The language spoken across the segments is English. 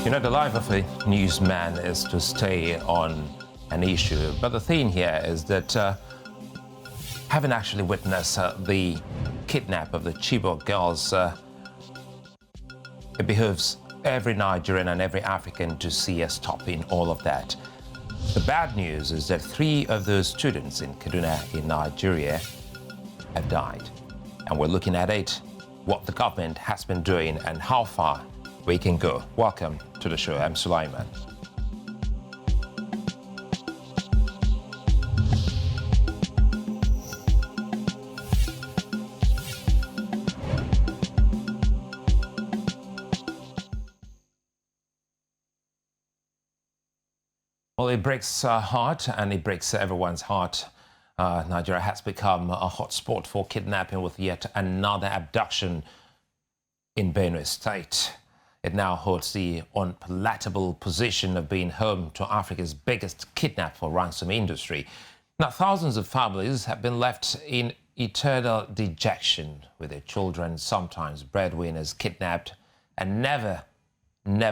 You know, the life of a newsman is to stay on an issue. But the thing here is that having actually witnessed the kidnap of the Chibok girls, it behooves every Nigerian and every African to see a stop in all of that. The bad news is that 3 of those students in Kaduna in Nigeria have died. And we're looking at it, what the government has been doing and how far we can go. Welcome to the show. I'm Sulaiman. Well, it breaks our heart and it breaks everyone's heart. Nigeria has become a hotspot for kidnapping with yet another abduction in Benue State. It now holds the unpalatable position of being home to Africa's biggest kidnap for ransom industry. Now, thousands of families have been left in eternal dejection with their children, sometimes breadwinners, kidnapped and never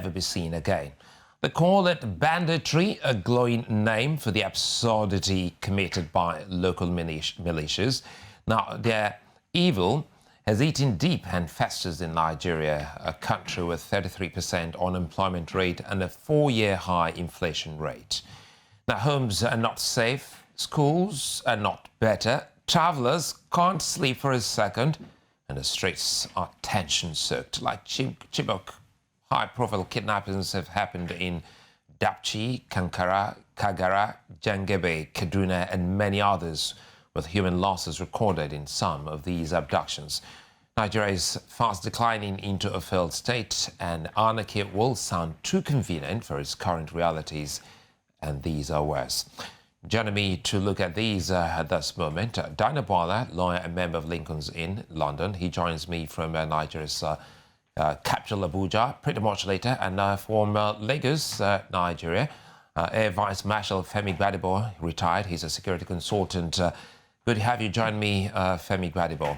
be seen again. They call it banditry, a glowing name for the absurdity committed by local militias. Now, their evil has eaten deep and festers in Nigeria, a country with 33% unemployment rate and a 4-year high inflation rate. Now, homes are not safe, schools are not better, travelers can't sleep for a second, and the streets are tension-soaked. Like Chibok, high-profile kidnappings have happened in Dapchi, Kankara, Kagara, Jangebe, Kaduna, and many others, with human losses recorded in some of these abductions. Nigeria is fast declining into a failed state, and anarchy will sound too convenient for its current realities, and these are worse. Joining me to look at these at this moment, Bwala, lawyer and member of Lincoln's Inn, London. He joins me from Nigeria's capital Abuja pretty much later, and from Lagos, Nigeria, Air Vice Marshal Femi Gbadebo, retired. He's a security consultant. Good to have you join me, Femi Gbadebo.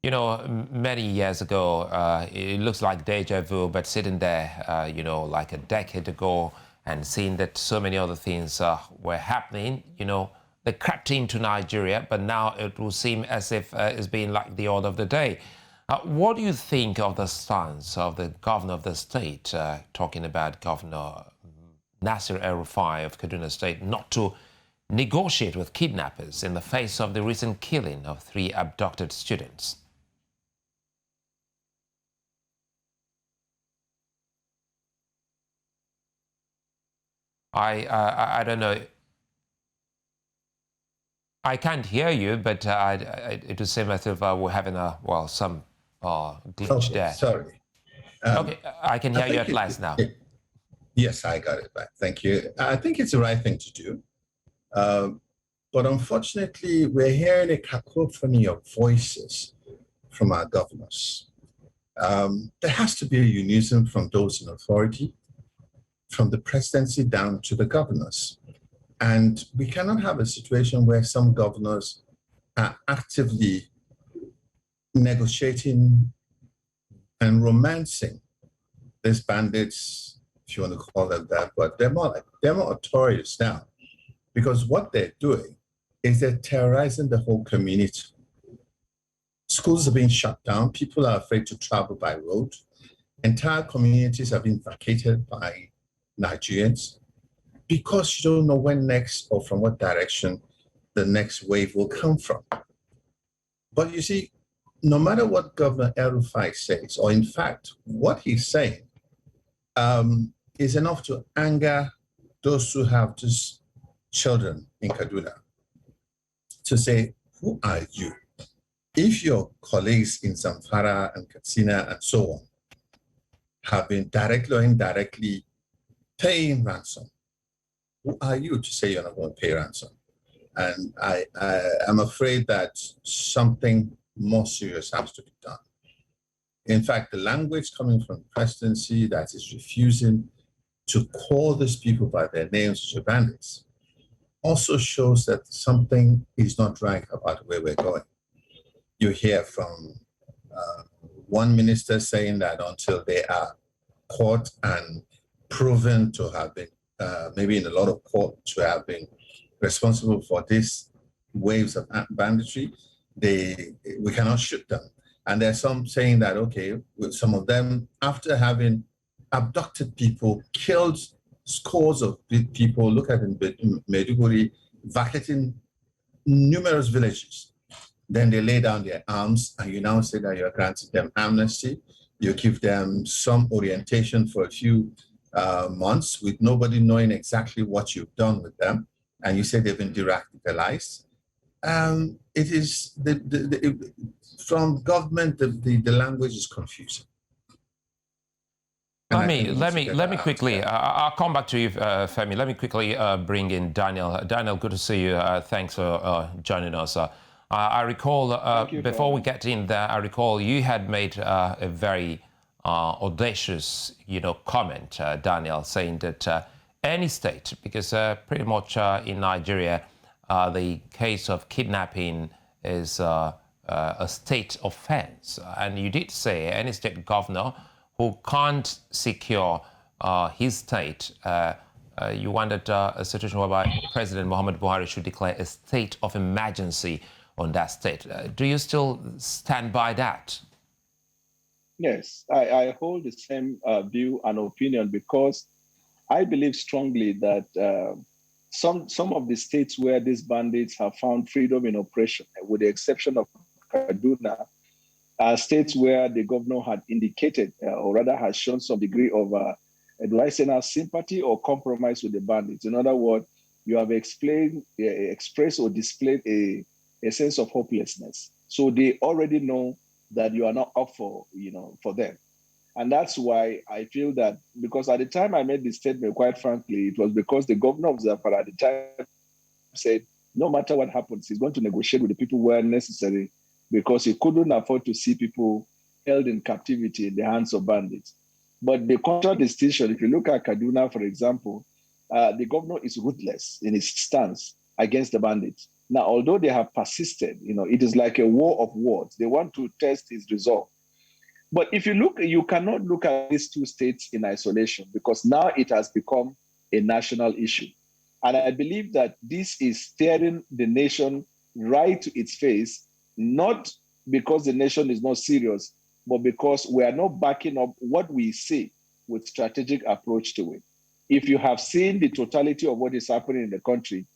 You know, many years ago, it looks like deja vu, but sitting there, you know, like a decade ago and seeing that so many other things were happening, you know, they crept into Nigeria, but now it will seem as if it's been like the order of the day. What do you think of the stance of the governor of the state, talking about Governor Nasir El-Rufai of Kaduna State, not to negotiate with kidnappers in the face of the recent killing of 3 abducted students? I don't know. I can't hear you, but it would seem as if we're having some glitch there. Sorry. Okay, I can hear you at last now. Yes, I got it back. Thank you. I think it's the right thing to do. But unfortunately, we're hearing a cacophony of voices from our governors. There has to be a unison from those in authority, from the presidency down to the governors. And we cannot have a situation where some governors are actively negotiating and romancing these bandits, if you want to call them that, but they're more notorious now, because what they're doing is they're terrorizing the whole community. Schools are being shut down. People are afraid to travel by road. Entire communities have been vacated by Nigerians because you don't know when next or from what direction the next wave will come from. But you see, no matter what Governor El-Rufai says, or in fact, what he's saying is enough to anger those who have just children in Kaduna to say, who are you? If your colleagues in Zamfara and Katsina and so on have been directly or indirectly paying ransom, who are you to say you're not going to pay ransom? And I'm afraid that something more serious has to be done. In fact, the language coming from the presidency that is refusing to call these people by their names, which are bandits, also shows that something is not right about where we're going. You hear from one minister saying that until they are caught and proven to have been, maybe in a lot of court, to have been responsible for these waves of banditry, we cannot shoot them. And there's some saying that, okay, with some of them, after having abducted people, killed scores of people, look at in Maiduguri, vacating numerous villages, then they lay down their arms, and you now say that you're granting them amnesty. You give them some orientation for a few months with nobody knowing exactly what you've done with them, and you say they've been deradicalized. It is from government, the language is confusing. Let me quickly. I'll come back to you, Femi. Let me quickly bring in Daniel. Daniel, good to see you. Thanks for joining us. I recall before we get in there, I recall you had made a very audacious, comment, Daniel, saying that any state, because pretty much in Nigeria, the case of kidnapping is a state offense, and you did say any state governor who can't secure his state, you wanted a situation whereby President Muhammad Buhari should declare a state of emergency on that state. Do you still stand by that? Yes, I hold the same view and opinion, because I believe strongly that some of the states where these bandits have found freedom in operation, with the exception of Kaduna, are states where the governor had indicated, or rather has shown some degree of, do I say now, sympathy or compromise with the bandits. In other words, you have expressed or displayed a sense of hopelessness. So they already know that you are not up for them. And that's why I feel that, because at the time I made this statement, quite frankly, it was because the governor of Zamfara at the time said, no matter what happens, he's going to negotiate with the people where necessary, because he couldn't afford to see people held in captivity in the hands of bandits. But the cultural distinction, if you look at Kaduna, for example, the governor is ruthless in his stance against the bandits. Now, although they have persisted, it is like a war of words. They want to test his resolve. But if you look, you cannot look at these two states in isolation, because now it has become a national issue. And I believe that this is staring the nation right to its face, not because the nation is not serious, but because we are not backing up what we say with strategic approach to it. If you have seen the totality of what is happening in the country,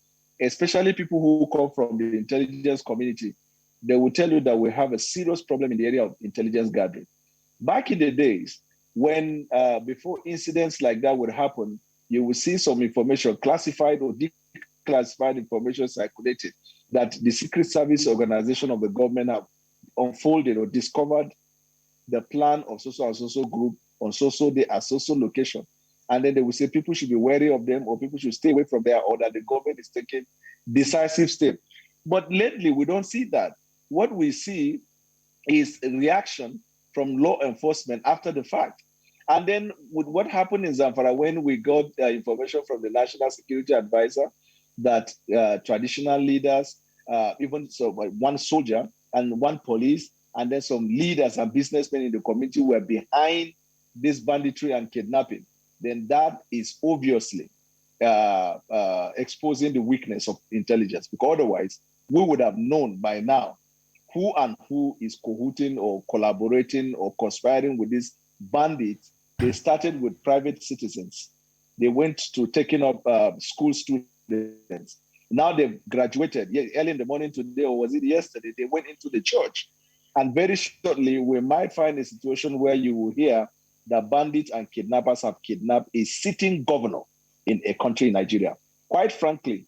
especially people who come from the intelligence community, they will tell you that we have a serious problem in the area of intelligence gathering. Back in the days, when before incidents like that would happen, you will see some information, classified or declassified information circulated, that the Secret Service organization of the government have unfolded or discovered the plan of so-so and so-so group on so-so day at so-so location. And then they will say people should be wary of them, or people should stay away from there, or that the government is taking decisive steps. But lately, we don't see that. What we see is a reaction from law enforcement after the fact. And then with what happened in Zamfara, when we got information from the National Security Advisor that traditional leaders, even so one soldier and one police, and then some leaders and businessmen in the community were behind this banditry and kidnapping, then that is obviously exposing the weakness of intelligence, because otherwise we would have known by now who is cahooting or collaborating or conspiring with these bandits. They started with private citizens. They went to taking up school students. Now they've graduated. Early in the morning today, or was it yesterday, they went into the church. And very shortly, we might find a situation where you will hear that bandits and kidnappers have kidnapped a sitting governor in a country in Nigeria. Quite frankly,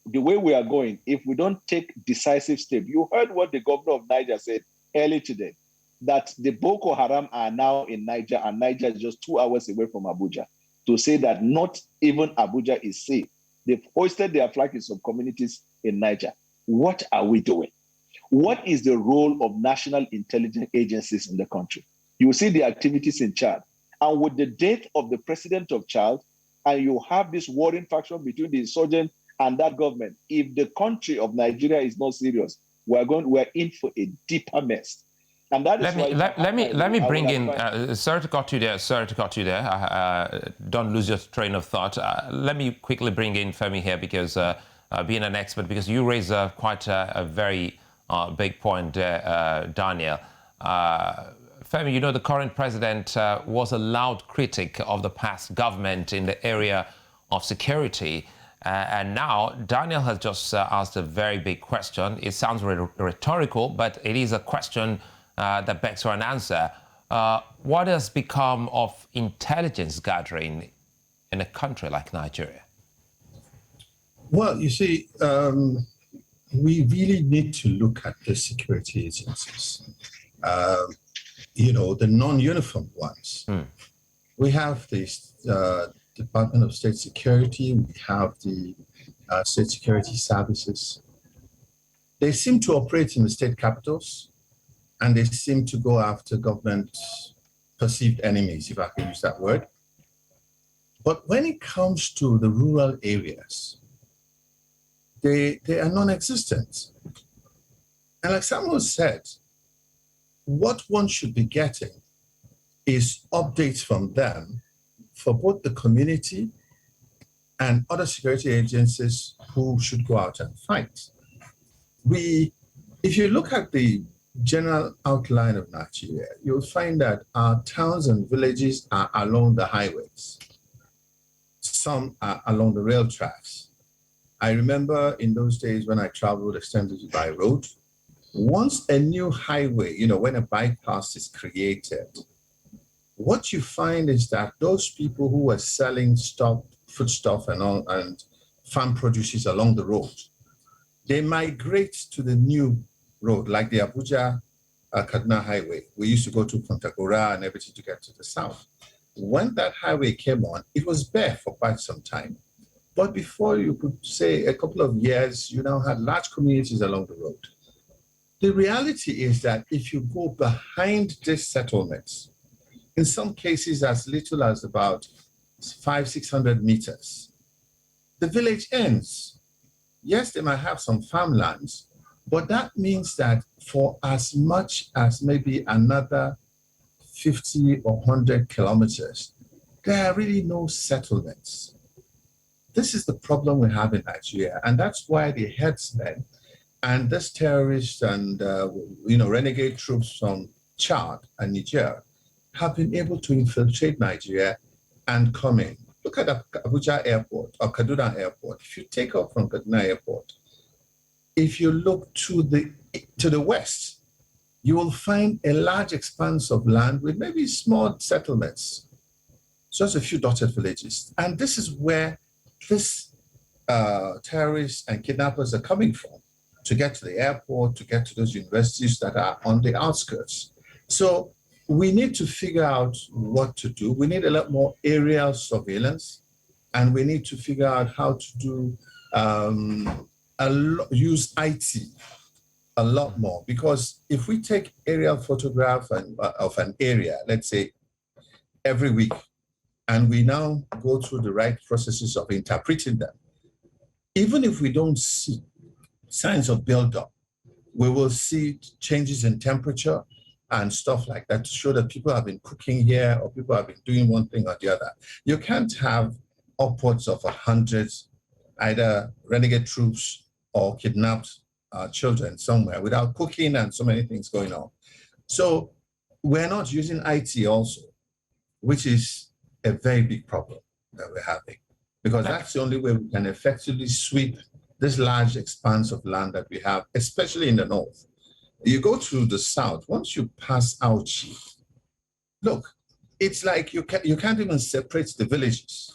the way we are going, if we don't take decisive steps, you heard what the governor of Niger said early today, that the Boko Haram are now in Niger, and Niger is just 2 hours away from Abuja, to say that not even Abuja is safe. They've hoisted their flag in some communities in Niger. What are we doing? What is the role of national intelligence agencies in the country? You see the activities in Chad. And with the death of the president of Chad, and you have this warring faction between the insurgents and that government, if the country of Nigeria is not serious, we're in for a deeper mess. And that is let me bring in. Sorry to cut you there. Don't lose your train of thought. Let me quickly bring in Femi here because being an expert, because you raise quite a very big point, Daniel. Femi, you know the current president was a loud critic of the past government in the area of security. And now Daniel has just asked a very big question. It sounds rhetorical, but it is a question that begs for an answer. What has become of intelligence gathering in a country like Nigeria? Well, you see, we really need to look at the security agencies, the non-uniform ones. We have the Department of State Security, we have the State Security Services. They seem to operate in the state capitals, and they seem to go after government perceived enemies, if I can use that word. But when it comes to the rural areas, they are non-existent. And like Samuel said, what one should be getting is updates from them for both the community and other security agencies who should go out and fight. If you look at the general outline of Nigeria, you'll find that our towns and villages are along the highways. Some are along the rail tracks. I remember in those days when I traveled extensively by road, once a new highway, when a bypass is created, what you find is that those people who were selling foodstuff and farm produces along the road, they migrate to the new road, like the Abuja Kaduna highway. We used to go to Kontagora and everything to get to the south. When that highway came on, it was bare for quite some time. But before you could say a couple of years, you now had large communities along the road. The reality is that if you go behind these settlements, in some cases as little as about 500-600 meters, the village ends. Yes, they might have some farmlands, but that means that for as much as maybe another 50 or 100 kilometers, there are really no settlements. This is the problem we have in Nigeria, and that's why the headsmen and these terrorists and renegade troops from Chad and Niger have been able to infiltrate Nigeria and come in. Look at Abuja Airport or Kaduna Airport. If you take off from Kaduna Airport, if you look to the west, you will find a large expanse of land with maybe small settlements, just a few dotted villages. And this is where these terrorists and kidnappers are coming from to get to the airport, to get to those universities that are on the outskirts. So we need to figure out what to do. We need a lot more aerial surveillance, and we need to figure out how to do use IT a lot more. Because if we take aerial photograph of an area, let's say every week, and we now go through the right processes of interpreting them, even if we don't see signs of buildup, we will see changes in temperature and stuff like that to show that people have been cooking here or people have been doing one thing or the other. You can't have upwards of 100 either renegade troops or kidnapped children somewhere without cooking and so many things going on. So we're not using IT also, which is a very big problem that we're having, because that's the only way we can effectively sweep this large expanse of land that we have, especially in the north. You go to the south, once you pass Auchi, look, it's like you can't even separate the villages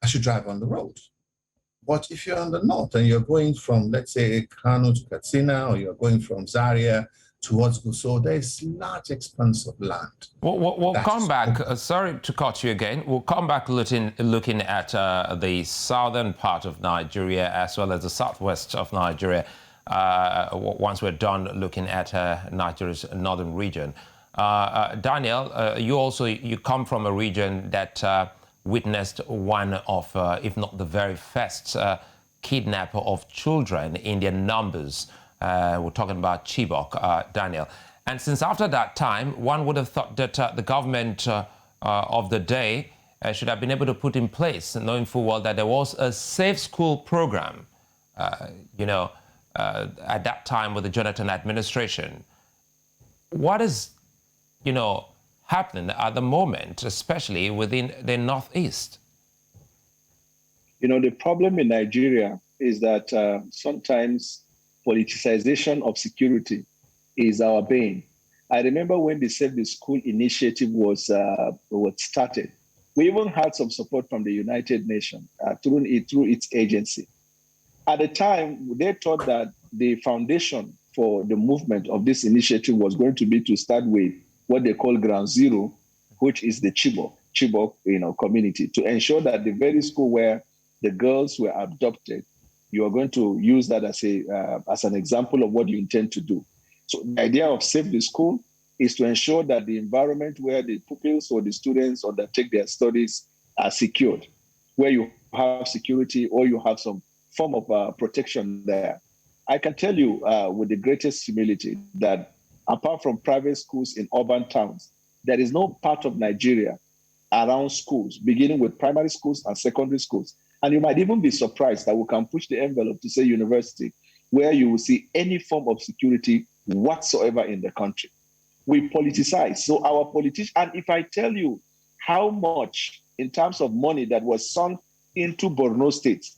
as you drive on the road. But if you're on the north and you're going from, let's say, Kano to Katsina, or you're going from Zaria towards Gusau, there's large expanse of land. We'll come back. Sorry to cut you again. We'll come back looking at the southern part of Nigeria as well as the southwest of Nigeria once we're done looking at Nigeria's northern region. Daniel, you come from a region that witnessed one of, if not the very first, kidnap of children in their numbers. We're talking about Chibok, Daniel. And since after that time, one would have thought that the government of the day should have been able to put in place, knowing full well that there was a safe school program, at that time with the Jonathan administration. What is, happening at the moment, especially within the Northeast? The problem in Nigeria is that sometimes politicization of security is our bane. I remember when the Save the School initiative was started, we even had some support from the United Nations through its agency. At the time, they thought that the foundation for the movement of this initiative was going to be to start with what they call Ground Zero, which is the Chibok community, to ensure that the very school where the girls were abducted, you are going to use that as an example of what you intend to do. So the idea of Save the School is to ensure that the environment where the pupils or the students undertake their studies are secured, where you have security or you have some form of protection there. I can tell you with the greatest humility that apart from private schools in urban towns, there is no part of Nigeria around schools, beginning with primary schools and secondary schools. And you might even be surprised that we can push the envelope to say university, where you will see any form of security whatsoever in the country. We politicize. So our politicians, and if I tell you how much in terms of money that was sunk into Borno State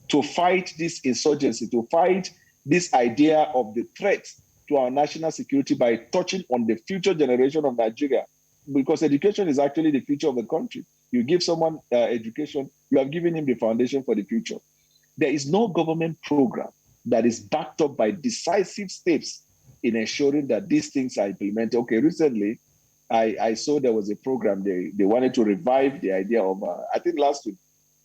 to fight this insurgency, to fight this idea of the threat to our national security by touching on the future generation of Nigeria, because education is actually the future of the country. You give someone education, you have given him the foundation for the future. There is no government program that is backed up by decisive steps in ensuring that these things are implemented. Okay, recently, I saw there was a program, they wanted to revive the idea of, I think last week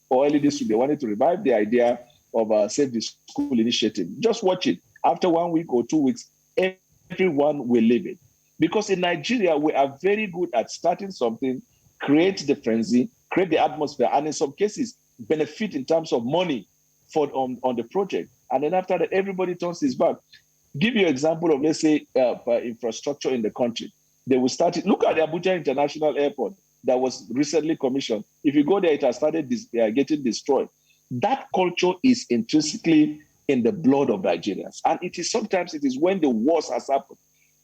or early this week, they wanted to revive the idea of Save the School initiative. Just watch it. After 1 week or 2 weeks, everyone will leave it. Because in Nigeria, we are very good at starting something, create the frenzy, create the atmosphere, and in some cases, benefit in terms of money on the project. And then after that, everybody turns his back. Give you an example of, let's say, infrastructure in the country. They will start it. Look at the Abuja International Airport that was recently commissioned. If you go there, it has started getting destroyed. That culture is intrinsically in the blood of Nigerians. And sometimes it is when the worst has happened,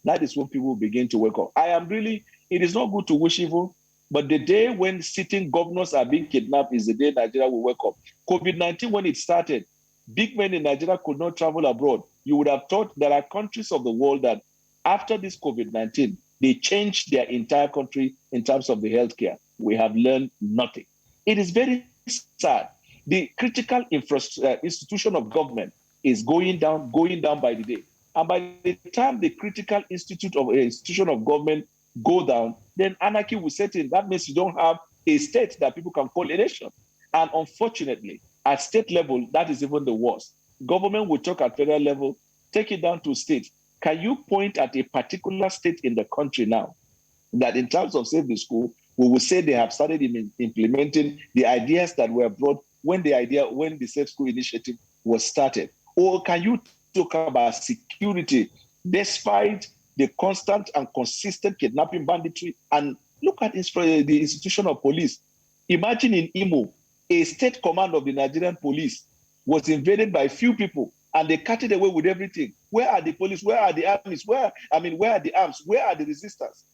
that is when people begin to wake up. It is not good to wish evil, but the day when sitting governors are being kidnapped is the day Nigeria will wake up. COVID-19, when it started, big men in Nigeria could not travel abroad. You would have thought there are countries of the world that after this COVID-19, they changed their entire country in terms of the healthcare. We have learned nothing. It is very sad. The critical institution of government is going down by the day. And by the time the critical institution of government go down, then anarchy will set in. That means you don't have a state that people can call a nation. And unfortunately, at state level, that is even the worst. Government will talk at federal level, take it down to state. Can you point at a particular state in the country now that in terms of Save the School, we will say they have started implementing the ideas that were brought when the Safe School initiative was started? Or can you talk about security despite the constant and consistent kidnapping, banditry? And look at the institution of police. Imagine in Imo, a state command of the Nigerian police was invaded by few people and they cut it away with everything. Where are the police? Where are the armies? Where are the arms? Where are the resistance?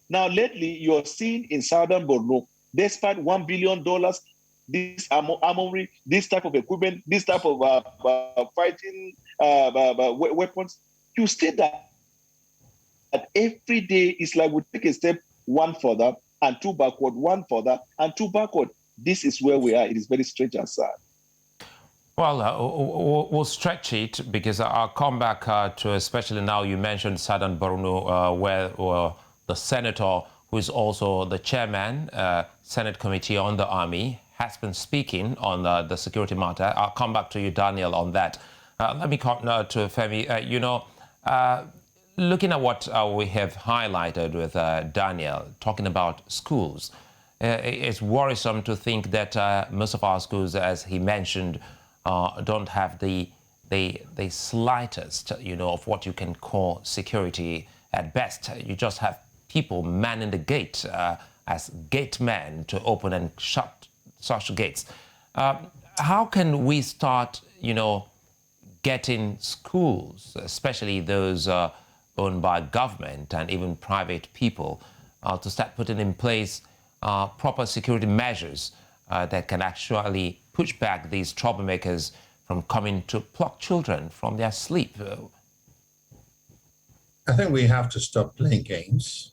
Now, lately, you're seeing in southern Borno, despite $1 billion, this armory, this type of equipment, this type of fighting weapons, you see that every day is like we take a step one further and two backward, one further and two backward. This is where we are. It is very strange and sad. Well, we'll stretch it because I'll come back to, especially now you mentioned Southern Borno, where the senator, who is also the chairman, Senate Committee on the Army, has been speaking on the security matter. I'll come back to you, Daniel, on that. Let me come now to Femi. Looking at what we have highlighted with Daniel, talking about schools, it's worrisome to think that most of our schools, as he mentioned, don't have the slightest, of what you can call security At best, you just have people manning the gate as gate men to open and shut such gates. How can we start, getting schools, especially those owned by government and even private people, to start putting in place proper security measures that can actually push back these troublemakers from coming to pluck children from their sleep? I think we have to stop playing games.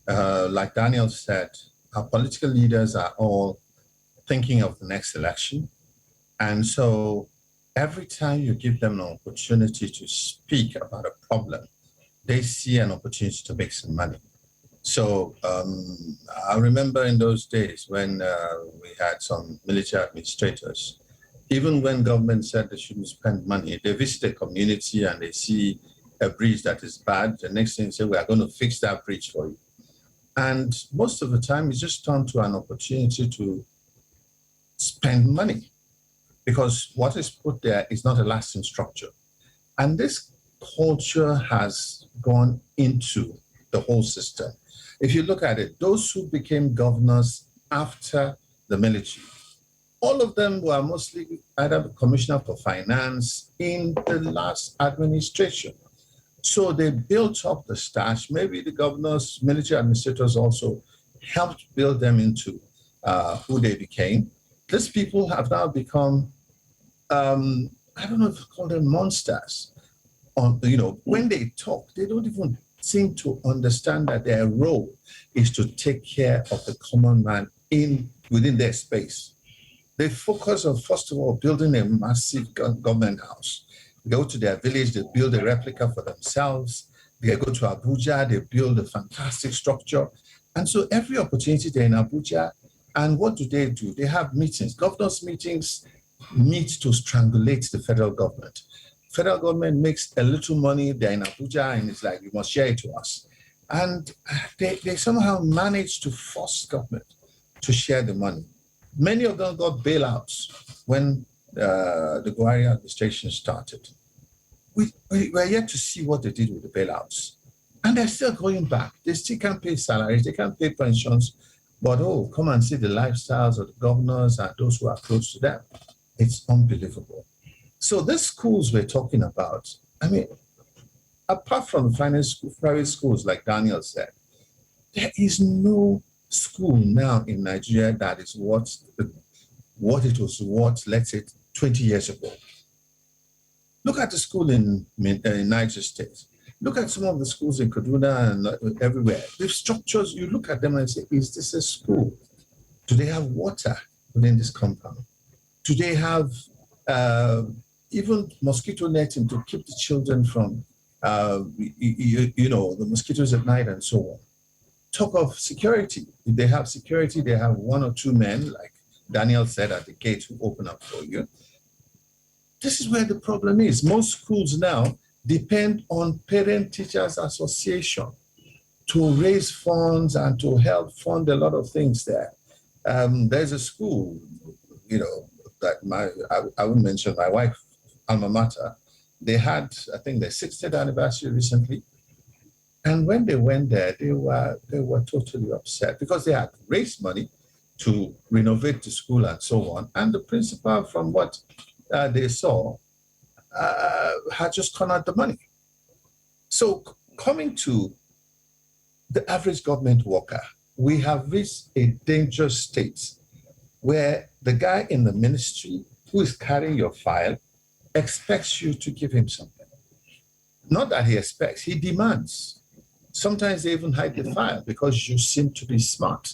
Like Daniel said, our political leaders are all thinking of the next election. And so every time you give them an opportunity to speak about a problem, they see an opportunity to make some money. So I remember in those days when we had some military administrators, even when government said they shouldn't spend money, they visit a community and they see a bridge that is bad. The next thing they say, we are going to fix that bridge for you. And most of the time, it's just turned to an opportunity to spend money, because what is put there is not a lasting structure. And this culture has gone into the whole system. If you look at it, those who became governors after the military, all of them were mostly either commissioner for finance in the last administration. So they built up the stash. Maybe the governors, military administrators also helped build them into who they became. These people have now become, I don't know if you call them monsters. When they talk, they don't even seem to understand that their role is to take care of the common man within their space. They focus on, first of all, building a massive government house. They go to their village, they build a replica for themselves. They go to Abuja, they build a fantastic structure. And so every opportunity they're in Abuja, and what do? They have meetings. Governors' meetings meet to strangulate the federal government. Federal government makes a little money, they're in Abuja, and it's like, you must share it to us. And they somehow manage to force government to share the money. Many of them got bailouts when the Buhari administration started. We're yet to see what they did with the bailouts. And they're still going back. They still can't pay salaries, they can't pay pensions, but come and see the lifestyles of the governors and those who are close to them. It's unbelievable. So these schools we're talking about, I mean, apart from private schools, like Daniel said, there is no school now in Nigeria that is what it was worth, let's say, 20 years ago. Look at the school in Niger State. Look at some of the schools in Kaduna and everywhere. The structures, you look at them and say, is this a school? Do they have water within this compound? Do they have even mosquito netting to keep the children from, the mosquitoes at night and so on? Talk of security. If they have security, they have one or two men, like Daniel said, at the gate who open up for you. This is where the problem is. Most schools now depend on Parent-Teachers Association to raise funds and to help fund a lot of things there. There's a school, that I wouldn't mention my wife, alma mater. They had, I think, their 60th anniversary recently. And when they went there, they were totally upset because they had raised money to renovate the school and so on. And the principal, from what they saw, had just cornered the money. So coming to the average government worker, we have reached a dangerous state where the guy in the ministry who is carrying your file expects you to give him something. Not that he expects, he demands. Sometimes they even hide the file because you seem to be smart.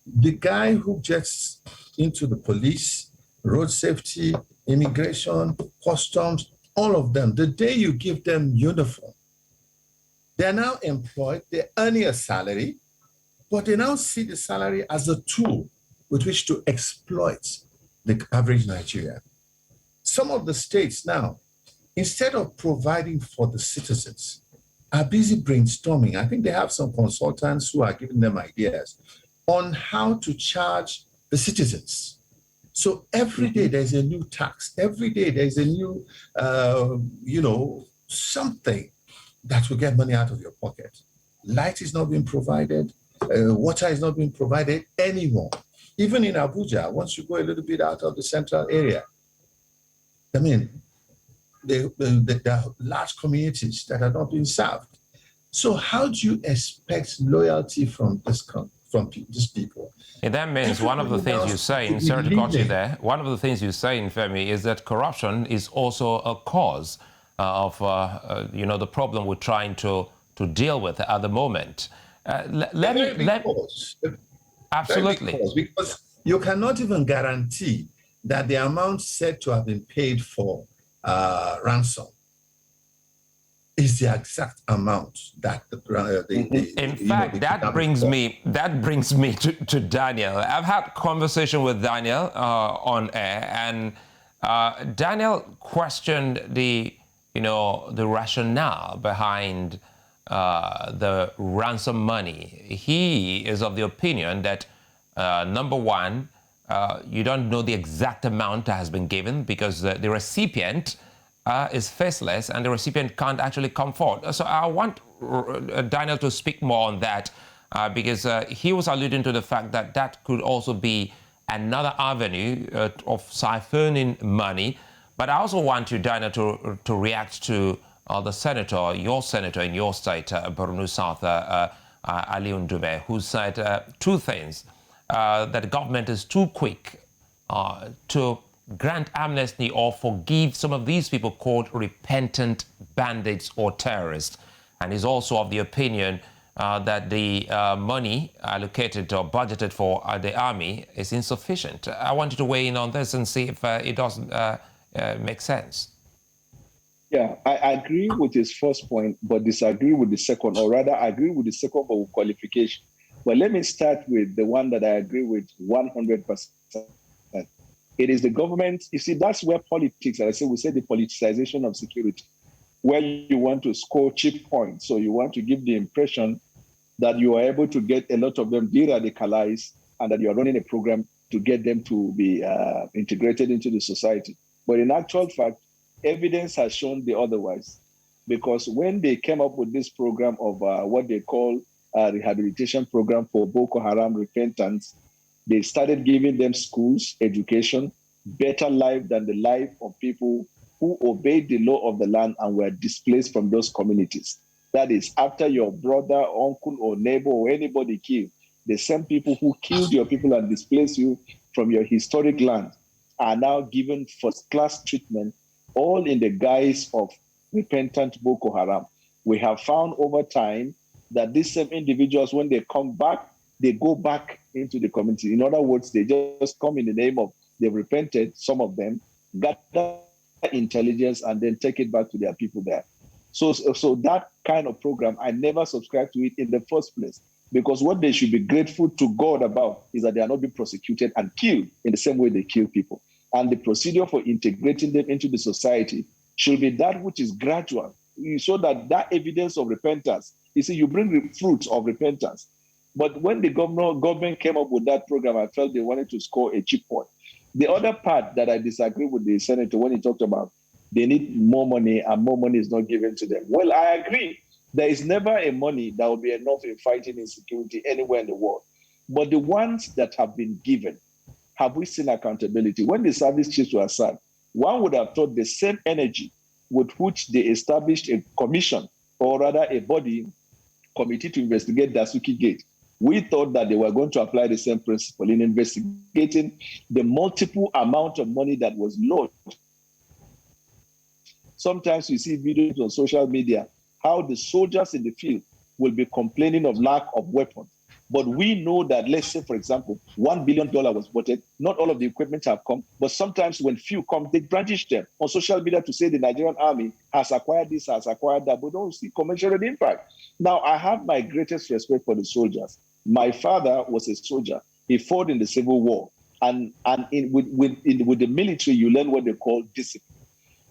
The guy who gets into the police, road safety, immigration, customs, all of them, the day you give them uniform, they're now employed, they're earning a salary, but they now see the salary as a tool with which to exploit the average Nigerian. Some of the states now, instead of providing for the citizens, are busy brainstorming. I think they have some consultants who are giving them ideas on how to charge the citizens. So every day there's a new tax. Every day there's a new, something that will get money out of your pocket. light is not being provided, water is not being provided anymore. Even in Abuja, once you go a little bit out of the central area, I mean, there are large communities that are not being served. So how do you expect loyalty from these people? And that means one of the things you're saying, sorry to cut you there, one of the things you're saying, Femi, is that corruption is also a cause of the problem we're trying to deal with at the moment. Absolutely. Because you cannot even guarantee that the amount said to have been paid for ransom is the exact amount that in fact, that brings me to Daniel. I've had conversation with Daniel on air, and Daniel questioned the rationale behind the ransom money. He is of the opinion that number one, you don't know the exact amount that has been given because the recipient is faceless and the recipient can't actually come forward. So I want Daniel to speak more on that because he was alluding to the fact that that could also be another avenue of siphoning money. But I also want you, Daniel, to react to the senator in your state, Borno South, Ali Ndume, who said two things. That the government is too quick to grant amnesty or forgive some of these people called repentant bandits or terrorists. And he's also of the opinion that the money allocated or budgeted for the army is insufficient. I want you to weigh in on this and see if it doesn't make sense. Yeah, I agree with his first point, but disagree with the second, or rather agree with the second, but with qualification. But let me start with the one that I agree with 100%. It is the government. You see, that's where politics, as I say, we say the politicization of security, where you want to score cheap points. So you want to give the impression that you are able to get a lot of them de-radicalized and that you are running a program to get them to be integrated into the society. But in actual fact, evidence has shown the otherwise. Because when they came up with this program of what they call rehabilitation program for Boko Haram repentance, they started giving them schools, education, better life than the life of people who obeyed the law of the land and were displaced from those communities. That is, after your brother, uncle, or neighbor, or anybody killed, the same people who killed your people and displaced you from your historic land are now given first-class treatment, all in the guise of repentant Boko Haram. We have found over time that these same individuals, when they come back, they go back into the community. In other words, they just come in the name of, they've repented, some of them, gather intelligence, and then take it back to their people there. So that kind of program, I never subscribed to it in the first place, because what they should be grateful to God about is that they are not being prosecuted and killed in the same way they kill people. And the procedure for integrating them into the society should be that which is gradual, so that evidence of repentance, you see, you bring the fruits of repentance. But when the government came up with that program, I felt they wanted to score a cheap point. The other part that I disagree with the senator when he talked about they need more money and more money is not given to them. Well, I agree. There is never a money that will be enough in fighting insecurity anywhere in the world. But the ones that have been given, have we seen accountability? When the service chiefs were assigned, one would have thought the same energy with which they established a commission, or rather a body committee to investigate Dasuki Gate. We thought that they were going to apply the same principle in investigating the multiple amount of money that was lost. Sometimes you see videos on social media, how the soldiers in the field will be complaining of lack of weapons. But we know that, let's say, for example, $1 billion was voted. Not all of the equipment have come, but sometimes when few come, they brandish them on social media to say the Nigerian army has acquired this, has acquired that, but don't see commensurate impact. Now, I have my greatest respect for the soldiers. My father was a soldier. He fought in the Civil War. And with the military, you learn what they call discipline.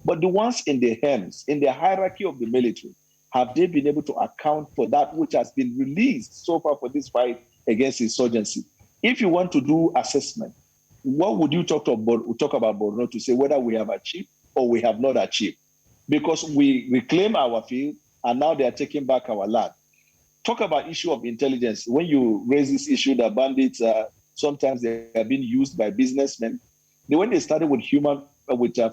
But the ones in the hems, in the hierarchy of the military, have they been able to account for that which has been released so far for this fight against insurgency? If you want to do assessment, what would you talk about Borno to say whether we have achieved or we have not achieved? Because we reclaim our field and now they are taking back our land. talk about issue of intelligence. When you raise this issue that bandits sometimes they are being used by businessmen, when they started with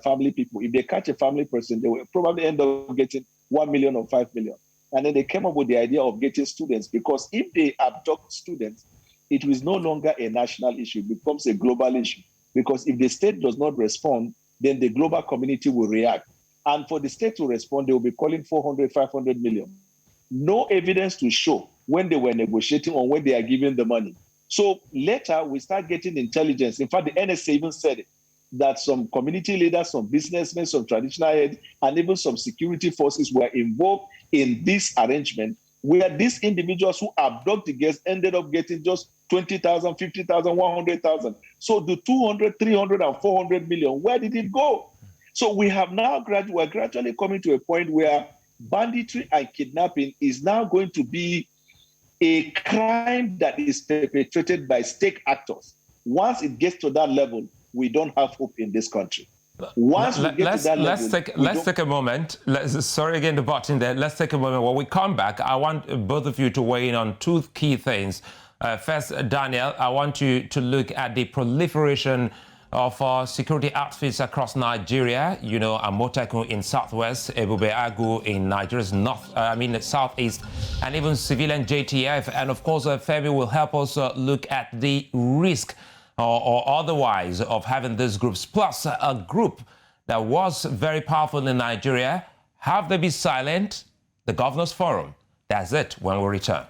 family people, if they catch a family person, they will probably end up getting 1 million or 5 million. And then they came up with the idea of getting students, because if they abduct students, it is no longer a national issue, it becomes a global issue. Because if the state does not respond, then the global community will react. And for the state to respond, they will be calling 400, 500 million. No evidence to show when they were negotiating or when they are giving the money. So later, we start getting intelligence. In fact, the NSA even said it, that some community leaders, some businessmen, some traditional heads, and even some security forces were involved in this arrangement, where these individuals who abduct the girls ended up getting just 20,000, 50,000, 100,000. So the 200, 300, and 400 million, where did it go? So we have now we're gradually coming to a point where banditry and kidnapping is now going to be a crime that is perpetrated by state actors. Once it gets to that level, we don't have hope in this country. Once we get to that level, let's take a moment. Sorry again to butt in there. Let's take a moment. When we come back, I want both of you to weigh in on two key things. First, Daniel, I want you to look at the proliferation of security outfits across Nigeria. You know, Amotekun in southwest, Ebube Agu in Nigeria's southeast, and even civilian JTF. And of course, Femi will help us look at the risk or otherwise of having these groups, plus a group that was very powerful in Nigeria. Have they been silent? The Governors Forum. That's it when we return.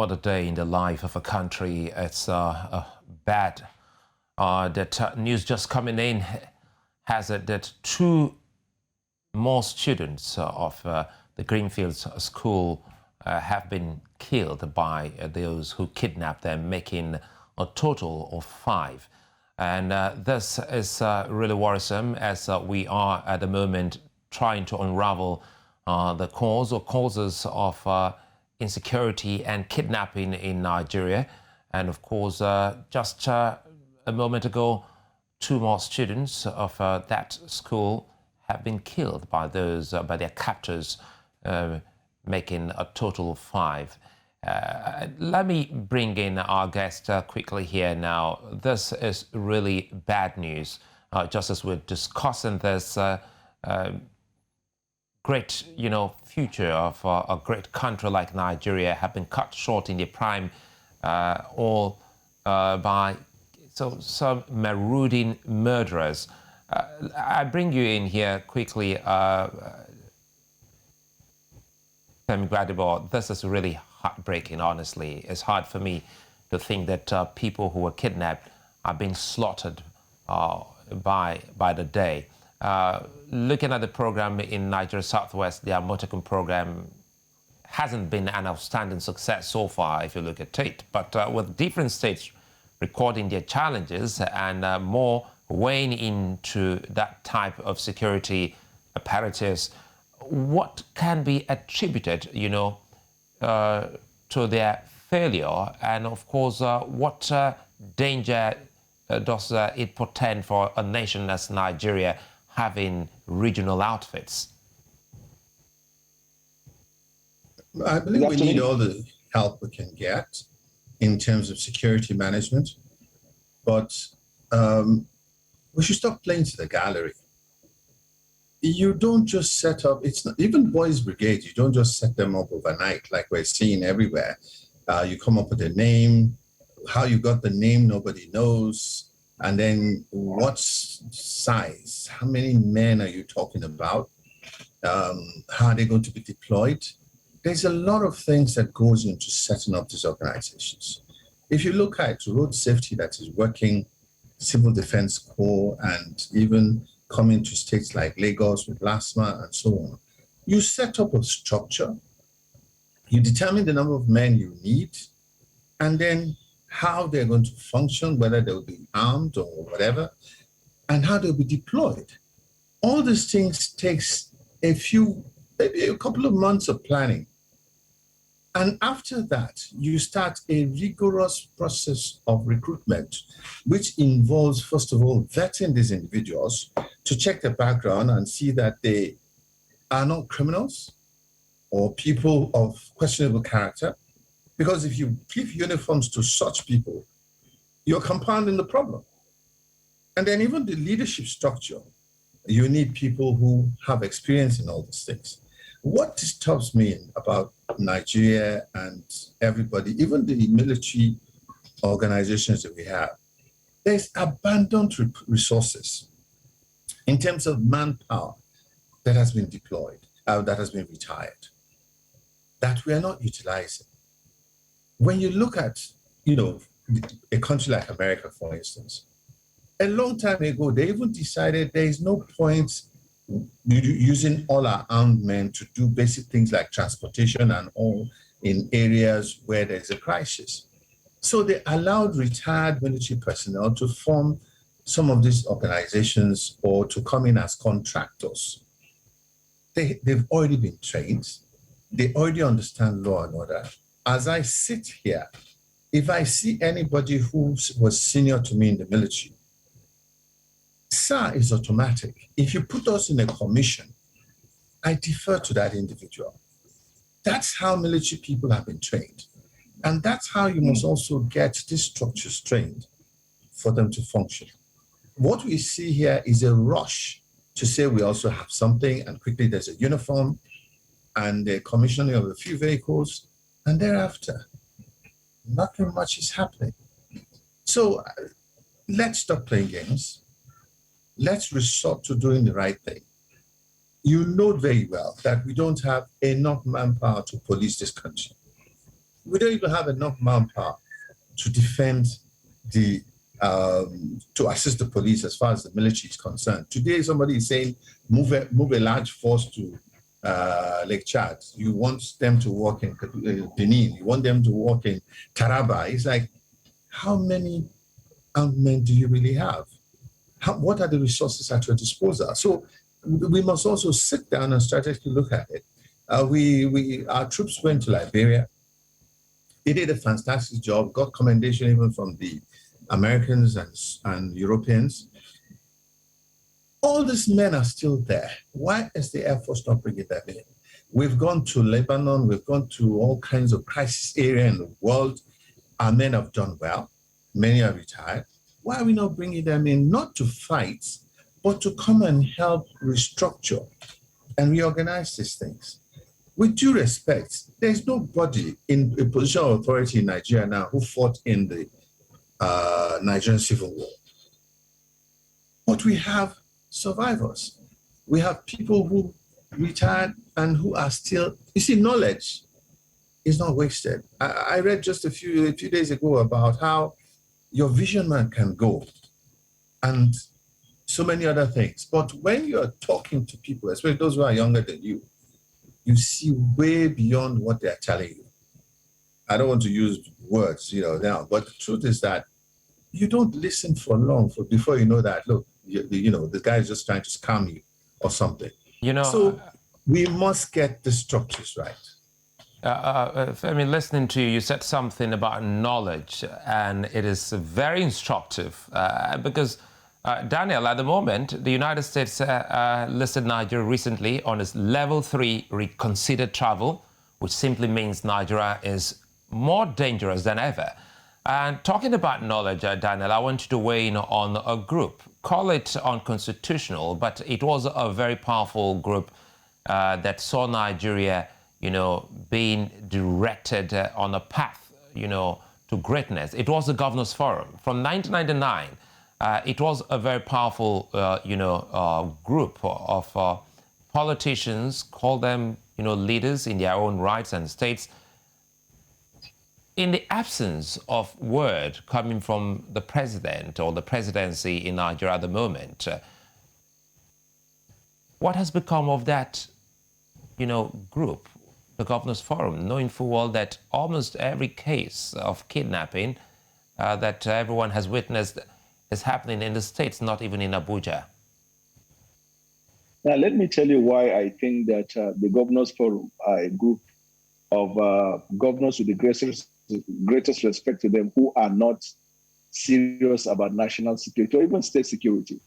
What a day in the life of a country. It's bad that news just coming in has it that 2 more students of the Greenfield school have been killed by those who kidnapped them, making a total of 5. And this is really worrisome as we are at the moment trying to unravel the cause or causes of insecurity and kidnapping in Nigeria. And of course, just a moment ago, 2 more students of that school have been killed by by their captors, making a total of 5. Let me bring in our guest quickly here now. This is really bad news. Just as we're discussing this great, future of a great country like Nigeria have been cut short in their prime, all by some marauding murderers. I bring you in here quickly, Femi Gbadebo. This is really heartbreaking, honestly. It's hard for me to think that people who were kidnapped are being slaughtered by the day. Looking at the program in Nigeria Southwest, the Motokum program hasn't been an outstanding success so far, if you look at it. But with different states recording their challenges and more weighing into that type of security apparatus, what can be attributed, to their failure? And of course, what danger does it portend for a nation as Nigeria having regional outfits? I believe we need all the help we can get in terms of security management, but we should stop playing to the gallery. You don't just set up, it's not, even boys' brigades, you don't just set them up overnight like we're seeing everywhere. You come up with a name, how you got the name, nobody knows. And then what size, how many men are you talking about? How are they going to be deployed? There's a lot of things that goes into setting up these organizations. If you look at road safety that is working, Civil Defense Corps, and even coming to states like Lagos with LASMA and so on, you set up a structure, you determine the number of men you need, and then how they're going to function, whether they'll be armed or whatever, and how they'll be deployed. All these things takes maybe a couple of months of planning. And after that, you start a rigorous process of recruitment, which involves, first of all, vetting these individuals to check their background and see that they are not criminals or people of questionable character. Because if you give uniforms to such people, you're compounding the problem. And then even the leadership structure, you need people who have experience in all these things. What disturbs me about Nigeria and everybody, even the military organizations that we have, there's abundant resources in terms of manpower that has been deployed, that has been retired, that we are not utilizing. When you look at, a country like America, for instance, a long time ago, they even decided there is no point using all our armed men to do basic things like transportation and all in areas where there's a crisis. So they allowed retired military personnel to form some of these organizations or to come in as contractors. They've already been trained. They already understand law and order. As I sit here, if I see anybody who was senior to me in the military, sir is automatic. If you put us in a commission, I defer to that individual. That's how military people have been trained. And that's how you must also get these structures trained for them to function. What we see here is a rush to say we also have something, and quickly there's a uniform and the commissioning of a few vehicles, and thereafter, nothing much is happening. So let's stop playing games. Let's resort to doing the right thing. You know very well that we don't have enough manpower to police this country. We don't even have enough manpower to defend to assist the police as far as the military is concerned. Today, somebody is saying, move a large force to Lake Chad. You want them to work in Benin. You want them to work in Taraba. It's like, how many armed men do you really have? What are the resources at your disposal? So we must also sit down and strategically look at it Our troops went to Liberia. They did a fantastic job, got commendation even from the Americans and Europeans. All these men are still there. Why is the Air Force not bringing them in? We've gone to Lebanon, we've gone to all kinds of crisis areas in the world. Our men have done well. Many are retired. Why are we not bringing them in, not to fight, but to come and help restructure and reorganize these things? With due respect, there's nobody in a position of authority in Nigeria now who fought in the Nigerian Civil War. But we have survivors. We have people who retired and who are still, you see, knowledge is not wasted. I read just a few days ago about how your vision man can go and so many other things. But when you're talking to people, especially those who are younger than you see way beyond what they're telling you. I don't want to use words, now, but the truth is that you don't listen for long before you know that, look, the guy is just trying to scam you or something. So we must get the structures right. Listening to you, you said something about knowledge, and it is very instructive because, Daniel, at the moment, the United States listed Nigeria recently on its level 3 reconsidered travel, which simply means Nigeria is more dangerous than ever. And talking about knowledge, Daniel, I want you to weigh in on a group. Call it unconstitutional, but it was a very powerful group that saw Nigeria, being directed on a path, to greatness. It was the Governors Forum. From 1999, it was a very powerful, group of politicians, call them, leaders in their own rights and states. In the absence of word coming from the president or the presidency in Nigeria at the moment, what has become of that, group, the Governors Forum, knowing full well that almost every case of kidnapping that everyone has witnessed is happening in the States, not even in Abuja? Now, let me tell you why I think that the Governors Forum are a group of governors with the greatest respect to them who are not serious about national security or even state security.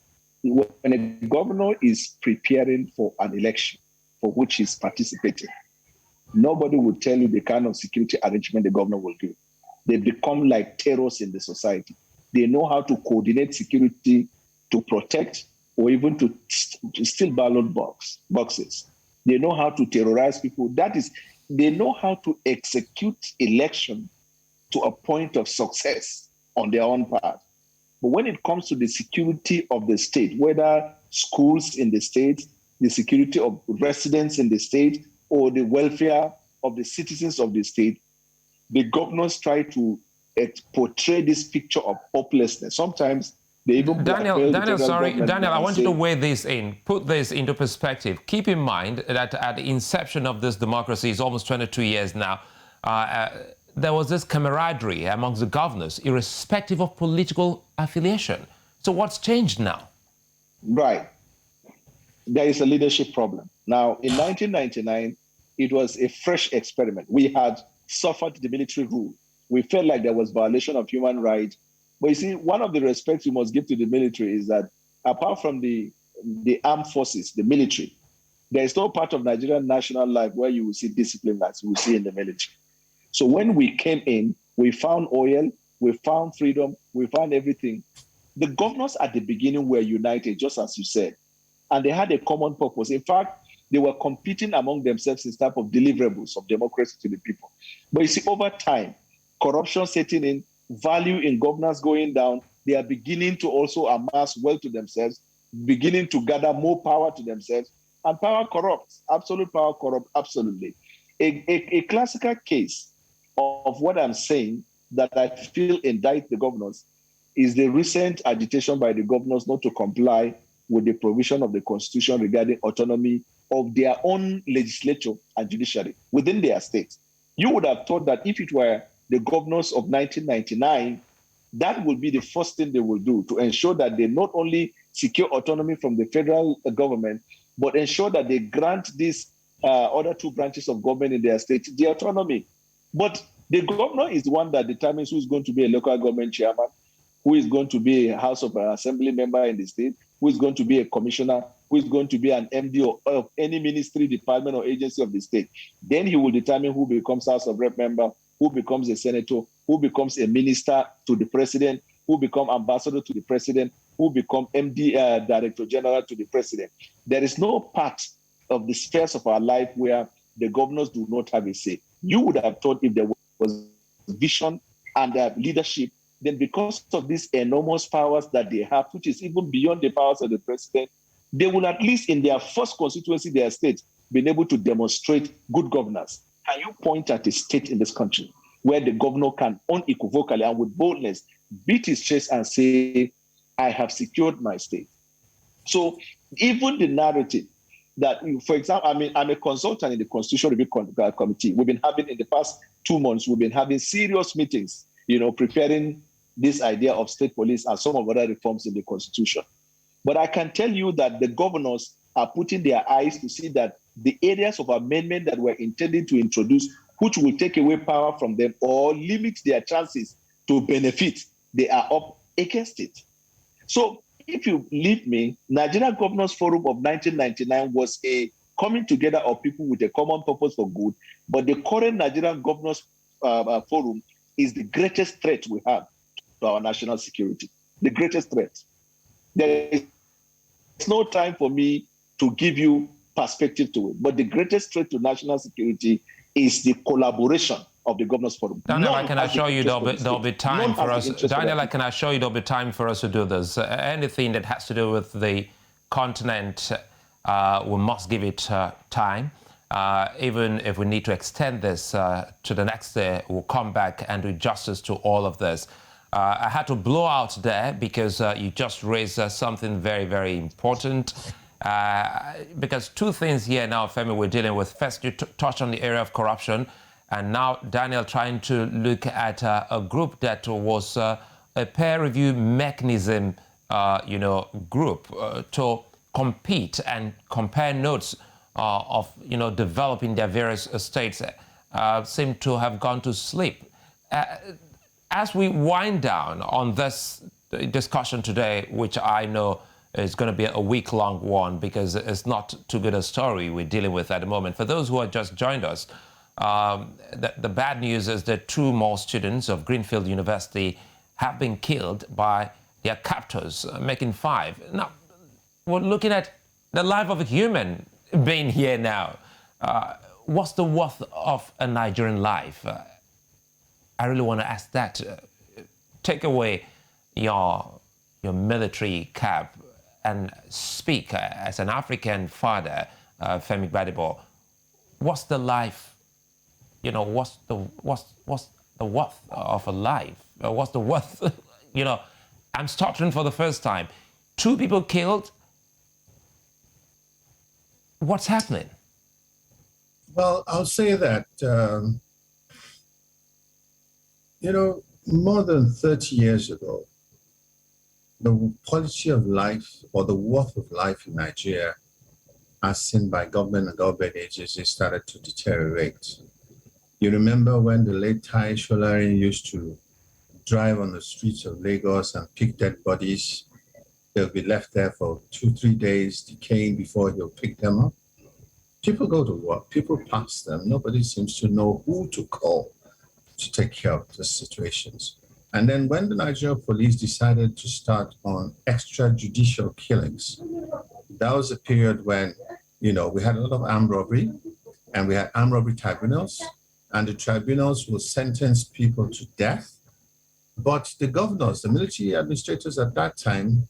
When a governor is preparing for an election for which he's participating, nobody will tell you the kind of security arrangement the governor will do. They become like terrorists in the society. They know how to coordinate security to protect or even to steal ballot boxes. They know how to terrorize people. That is, they know how to execute election to a point of success on their own part. But when it comes to the security of the state, whether schools in the state, the security of residents in the state, or the welfare of the citizens of the state, the governors try to portray this picture of hopelessness. Sometimes they even Daniel, I want you to weigh this in, put this into perspective. Keep in mind that at the inception of this democracy, it's almost 22 years now, there was this camaraderie amongst the governors, irrespective of political affiliation. So what's changed now? Right. There is a leadership problem. Now, in 1999, it was a fresh experiment. We had suffered the military rule. We felt like there was violation of human rights. But you see, one of the respects you must give to the military is that apart from the armed forces, the military, there is no part of Nigerian national life where you will see discipline as you will see in the military. So when we came in, we found oil, we found freedom, we found everything. The governors at the beginning were united, just as you said, and they had a common purpose. In fact, they were competing among themselves in type of deliverables of democracy to the people. But you see, over time, corruption setting in, value in governance going down, they are beginning to also amass wealth to themselves, beginning to gather more power to themselves, and power corrupts. Absolute power corrupts, absolutely. A classical case of what I'm saying that I feel indict the governors is the recent agitation by the governors not to comply with the provision of the Constitution regarding autonomy of their own legislature and judiciary within their states. You would have thought that if it were the governors of 1999, that would be the first thing they will do to ensure that they not only secure autonomy from the federal government, but ensure that they grant this other two branches of government in their state the autonomy. But the governor is the one that determines who's going to be a local government chairman, who is going to be a House of Assembly member in the state, who is going to be a commissioner, who is going to be an MD of any ministry, department, or agency of the state. Then he will determine who becomes House of Rep member, who becomes a senator, who becomes a minister to the president, who becomes ambassador to the president, who becomes MD, Director General to the president. There is no part of the spheres of our life where the governors do not have a say. You would have thought if there was vision and leadership, then because of these enormous powers that they have, which is even beyond the powers of the president, they will at least in their first constituency, their state, be able to demonstrate good governance. Can you point at a state in this country where the governor can unequivocally and with boldness beat his chest and say, I have secured my state? So even the narrative that, for example, I'm a consultant in the Constitution Review Committee. We've been having, in the past 2 months, we've been having serious meetings, preparing this idea of state police and some of other reforms in the Constitution. But I can tell you that the governors are putting their eyes to see that the areas of amendment that we're intending to introduce, which will take away power from them or limit their chances to benefit, they are up against it. So if you leave me, Nigeria Governors Forum of 1999 was a coming together of people with a common purpose for good, but the current Nigerian Governors Forum is the greatest threat we have to our national security, the greatest threat. There is no time for me to give you perspective to it, but the greatest threat to national security is the collaboration of the Governors Forum. Daniel, I can assure you there'll be time for us. Daniel, I can assure you there'll be time for us to do this. Anything that has to do with the continent, we must give it time. Even if we need to extend this to the next day, we'll come back and do justice to all of this. I had to blow out there because you just raised something very, very important. Because two things here now, Femi, we're dealing with. First, you touched on the area of corruption. And now Daniel trying to look at a group that was a peer review mechanism, group to compete and compare notes of, developing their various states seem to have gone to sleep. As we wind down on this discussion today, which I know is going to be a week-long one because it's not too good a story we're dealing with at the moment. For those who have just joined us, the bad news is that 2 more students of Greenfield University have been killed by their captors, making 5. Now, we're looking at the life of a human being here now. What's the worth of a Nigerian life? I really want to ask that. Take away your military cap and speak as an African father, Femi Gbadebo. What's the life? What's the worth of a life? What's the worth? I'm stuttering for the first time. 2 people killed. What's happening? Well, I'll say that, more than 30 years ago, the quality of life or the worth of life in Nigeria, as seen by government and government agencies, started to deteriorate. You remember when the late Tai Sholari used to drive on the streets of Lagos and pick dead bodies? They'll be left there for 2-3 days, decaying before he'll pick them up. People go to work, people pass them. Nobody seems to know who to call to take care of the situations. And then when the Nigerian police decided to start on extrajudicial killings, that was a period when, we had a lot of armed robbery, and we had armed robbery tribunals, and the tribunals will sentence people to death. But the governors, the military administrators at that time,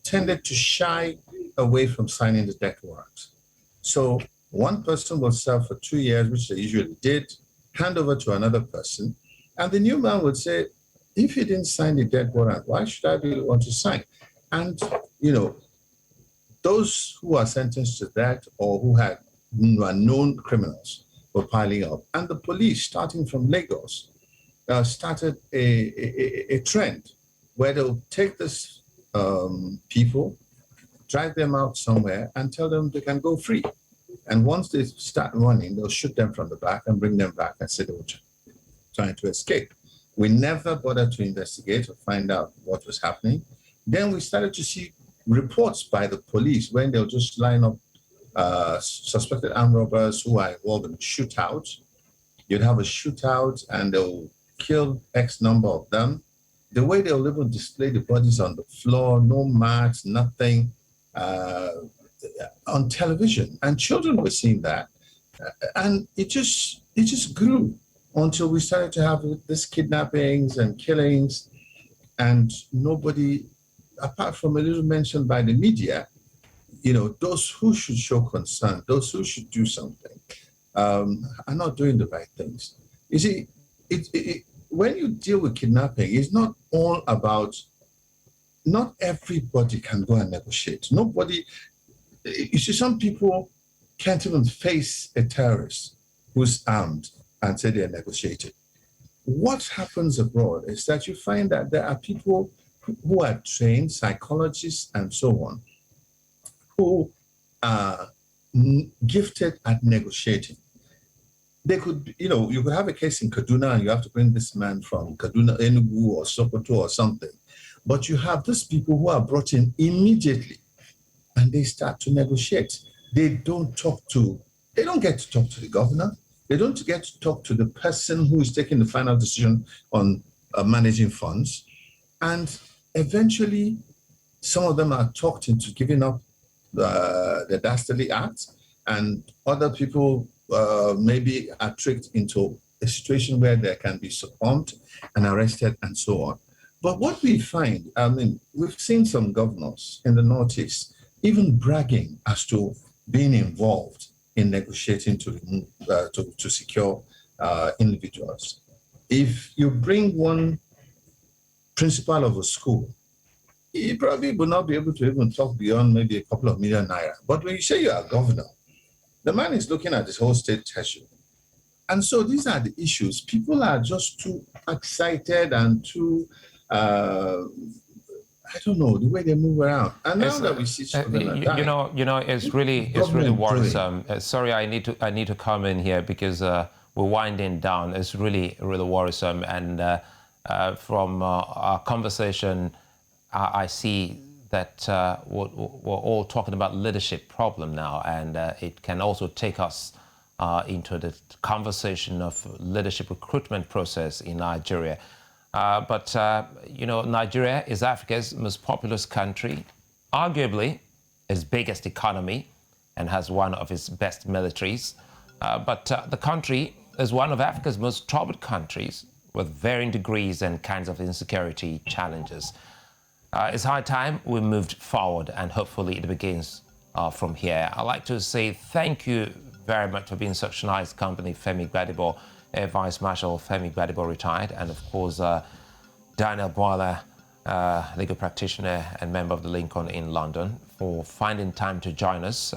tended to shy away from signing the death warrant. So one person will serve for 2 years, which they usually did, hand over to another person, and the new man would say, if you didn't sign the death warrant, why should I be the one to sign? And, those who are sentenced to that or who are known criminals were piling up. And the police, starting from Lagos, started a trend where they'll take these people, drive them out somewhere and tell them they can go free. And once they start running, they'll shoot them from the back and bring them back and say they were trying to escape. We never bothered to investigate or find out what was happening. Then we started to see reports by the police when they'll just line up suspected armed robbers who are involved in shootouts. You'd have a shootout and they'll kill X number of them. The way they'll even display the bodies on the floor, no mats, nothing, on television. And children were seeing that. And it just grew until we started to have these kidnappings and killings, and nobody, apart from a little mention by the media, those who should show concern, those who should do something, are not doing the right things. You see, when you deal with kidnapping, it's not all about, not everybody can go and negotiate. Nobody, you see, some people can't even face a terrorist who's armed and say they're negotiating. What happens abroad is that you find that there are people who are trained, psychologists and so on, who are gifted at negotiating. They could, you could have a case in Kaduna and you have to bring this man from Kaduna, Enugu or Sokoto or something. But you have these people who are brought in immediately and they start to negotiate. They don't get to talk to the governor. They don't get to talk to the person who is taking the final decision on managing funds. And eventually, some of them are talked into giving up the dastardly act, and other people maybe are tricked into a situation where they can be succumbed and arrested and so on. But what we find, we've seen some governors in the Northeast even bragging as to being involved in negotiating to secure individuals. If you bring one principal of a school, he probably will not be able to even talk beyond maybe a couple of million naira. But when you say you are a governor, the man is looking at this whole state treasury. And so these are the issues. People are just too excited and too, I don't know, the way they move around. And now that we see children dying, it's really worrisome. Sorry, I need to come in here because we're winding down. It's really worrisome. And from our conversation, I see that we're all talking about leadership problem now, and it can also take us into the conversation of leadership recruitment process in Nigeria. But Nigeria is Africa's most populous country, arguably its biggest economy, and has one of its best militaries. But the country is one of Africa's most troubled countries, with varying degrees and kinds of insecurity challenges. It's high time we moved forward, and hopefully it begins from here. I'd like to say thank you very much for being such nice company, Femi Gbadebo, Air Vice Marshal Femi Gbadebo, retired, and of course, Daniel Bwala, legal practitioner and member of the Lincoln in London, for finding time to join us.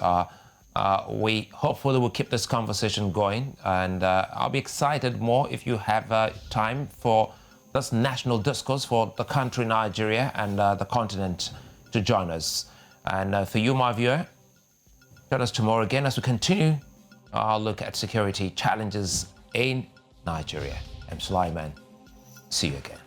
We hopefully will keep this conversation going, and I'll be excited more if you have time for this national discourse for the country Nigeria and the continent to join us. And for you, my viewer, join us tomorrow again as we continue our look at security challenges in Nigeria. I'm Sulaiman. See you again.